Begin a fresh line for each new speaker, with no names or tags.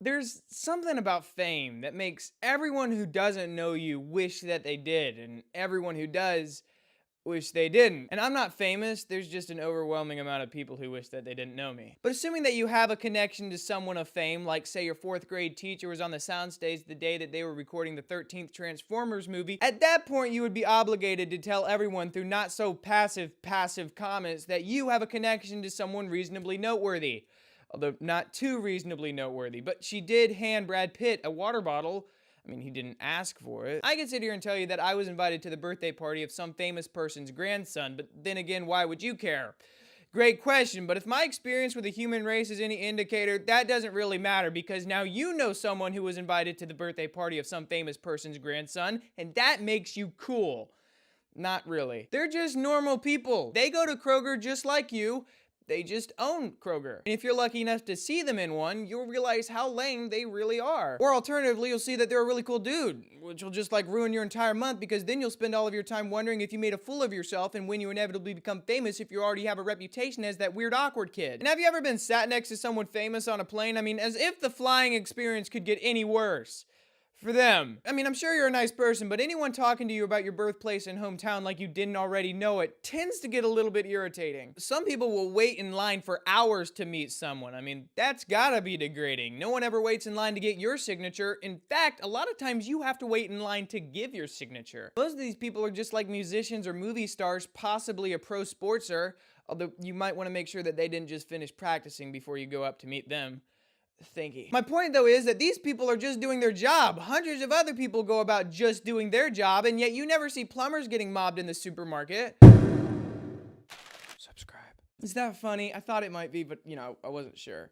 There's something about fame that makes everyone who doesn't know you wish that they did, and everyone who does wish they didn't. And I'm not famous, there's just an overwhelming amount of people who wish that they didn't know me. But assuming that you have a connection to someone of fame, like say your fourth grade teacher was on the soundstage the day that they were recording the 13th Transformers movie, at that point you would be obligated to tell everyone through not so passive comments that you have a connection to someone reasonably noteworthy. Although not too reasonably noteworthy, but she did hand Brad Pitt a water bottle. I mean, he didn't ask for it. I can sit here and tell you that I was invited to the birthday party of some famous person's grandson, but then again, why would you care? Great question, but if my experience with the human race is any indicator, that doesn't really matter because now you know someone who was invited to the birthday party of some famous person's grandson, and that makes you cool. Not really. They're just normal people. They go to Kroger just like you. They just own Kroger. And if you're lucky enough to see them in one, you'll realize how lame they really are. Or alternatively, you'll see that they're a really cool dude, which will just like ruin your entire month because then you'll spend all of your time wondering if you made a fool of yourself and when you inevitably become famous if you already have a reputation as that weird awkward kid. And have you ever been sat next to someone famous on a plane? I mean, as if the flying experience could get any worse. For them. I mean, I'm sure you're a nice person, but anyone talking to you about your birthplace and hometown like you didn't already know it tends to get a little bit irritating. Some people will wait in line for hours to meet someone. I mean, that's gotta be degrading. No one ever waits in line to get your signature. In fact, a lot of times you have to wait in line to give your signature. Most of these people are just like musicians or movie stars, possibly a pro sportser, although you might want to make sure that they didn't just finish practicing before you go up to meet them. Thinky. My point though is that these people are just doing their job. Hundreds of other people go about just doing their job, and yet you never see plumbers getting mobbed in the supermarket. Subscribe. Is that funny? I thought it might be, but I wasn't sure.